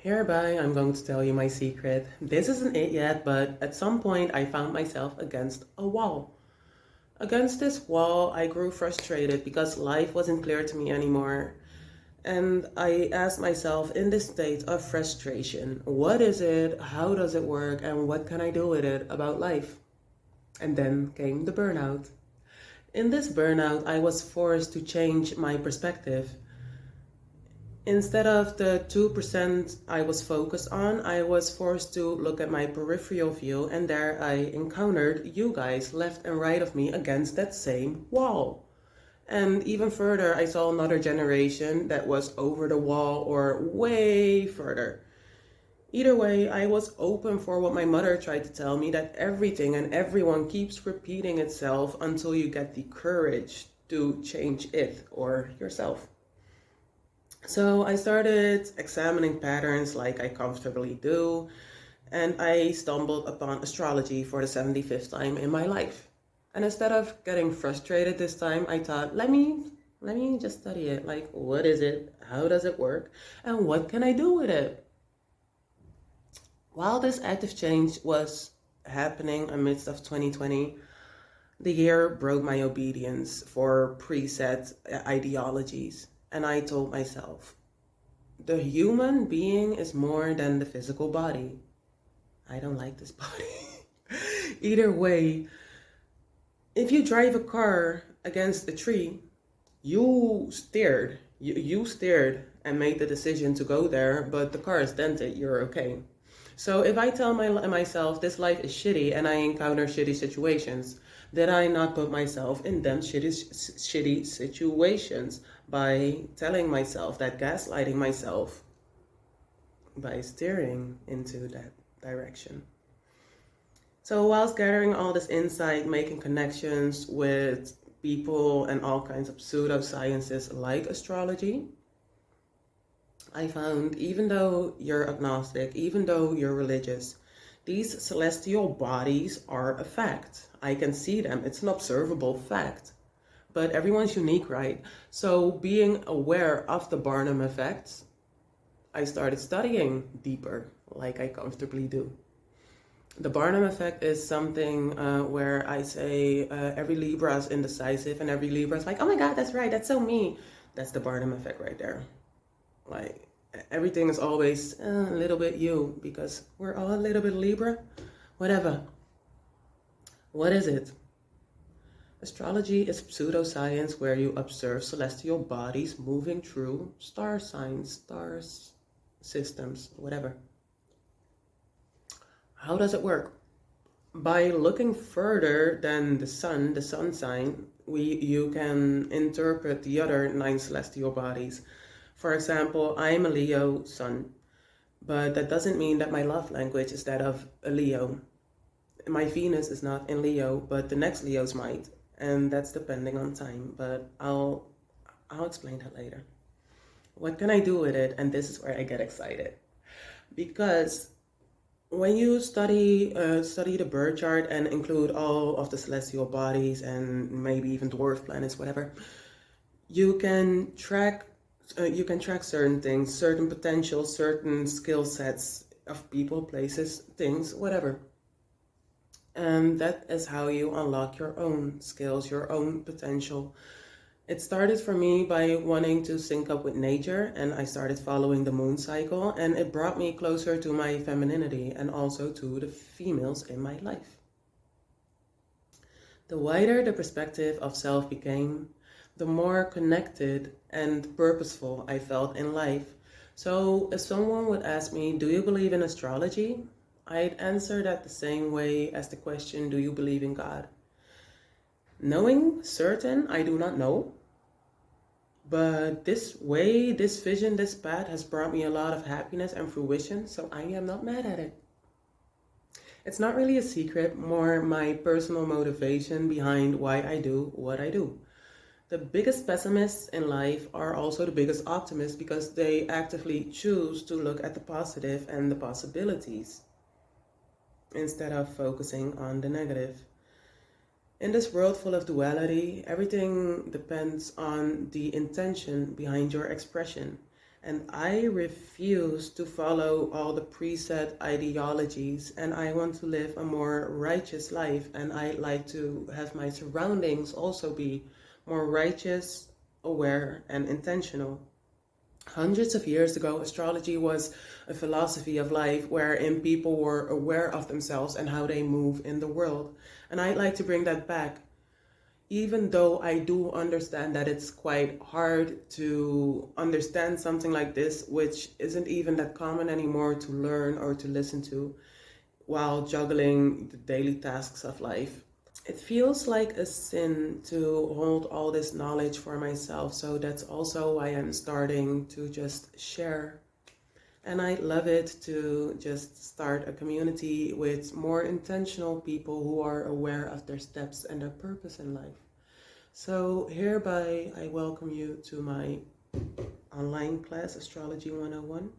Hereby, I'm going to tell you my secret. This isn't it yet, but at some point I found myself against a wall. Against this wall, I grew frustrated because life wasn't clear to me anymore. And I asked myself, in this state of frustration, what is it, how does it work, and what can I do with it about life? And then came the burnout. In this burnout, I was forced to change my perspective. Instead of the 2% I was focused on, I was forced to look at my peripheral view, and there I encountered you guys left and right of me against that same wall. And even further, I saw another generation that was over the wall or way further. Either way, I was open for what my mother tried to tell me, that everything and everyone keeps repeating itself until you get the courage to change it or yourself. So I started examining patterns like I comfortably do, and I stumbled upon astrology for the 75th time in my life. And instead of getting frustrated this time, I thought, let me just study it. Like, what is it? How does it work? And what can I do with it? While this active change was happening amidst of 2020, the year broke my obedience for preset ideologies. And I told myself, the human being is more than the physical body. I don't like this body. Either way, if you drive a car against a tree, you steered. You steered and made the decision to go there, but the car is dented, you're okay. So if I tell myself this life is shitty and I encounter shitty situations, did I not put myself in them shitty situations by telling myself that, gaslighting myself by steering into that direction? So whilst gathering all this insight, making connections with people and all kinds of pseudosciences like astrology, I found even though you're agnostic, even though you're religious, these celestial bodies are a fact. I can see them. It's an observable fact. But everyone's unique, right? So being aware of the Barnum effects, I started studying deeper, like I comfortably do. The Barnum effect is something where I say every Libra is indecisive and every Libra is like, oh my God, that's right, that's so me. That's the Barnum effect right there. Like, everything is always a little bit you, because we're all a little bit Libra. Whatever. What is it? Astrology is pseudoscience where you observe celestial bodies moving through star signs, stars, systems, whatever. How does it work? By looking further than the sun sign, you can interpret the other 9 celestial bodies. For example, I'm a Leo sun, but that doesn't mean that my love language is that of a Leo. My Venus is not in Leo, but the next Leos might, and that's depending on time, but I'll explain that later. What can I do with it? And this is where I get excited. Because when you study the birth chart and include all of the celestial bodies and maybe even dwarf planets, whatever, you can track certain things, certain potential, certain skill sets of people, places, things, whatever. And that is how you unlock your own skills, your own potential. It started for me by wanting to sync up with nature, and I started following the moon cycle, and it brought me closer to my femininity and also to the females in my life. The wider the perspective of self became, the more connected and purposeful I felt in life. So if someone would ask me, do you believe in astrology? I'd answer that the same way as the question, do you believe in God? Knowing certain, I do not know. But this way, this vision, this path has brought me a lot of happiness and fruition, so I am not mad at it. It's not really a secret, more my personal motivation behind why I do what I do. The biggest pessimists in life are also the biggest optimists because they actively choose to look at the positive and the possibilities instead of focusing on the negative. In this world full of duality, everything depends on the intention behind your expression. And I refuse to follow all the preset ideologies, and I want to live a more righteous life. And I like to have my surroundings also be more righteous, aware, and intentional. Hundreds of years ago, astrology was a philosophy of life wherein people were aware of themselves and how they move in the world. And I'd like to bring that back, even though I do understand that it's quite hard to understand something like this, which isn't even that common anymore to learn or to listen to while juggling the daily tasks of life. It feels like a sin to hold all this knowledge for myself, so that's also why I'm starting to just share. And I love it to just start a community with more intentional people who are aware of their steps and their purpose in life. So hereby I welcome you to my online class, Astrology 101.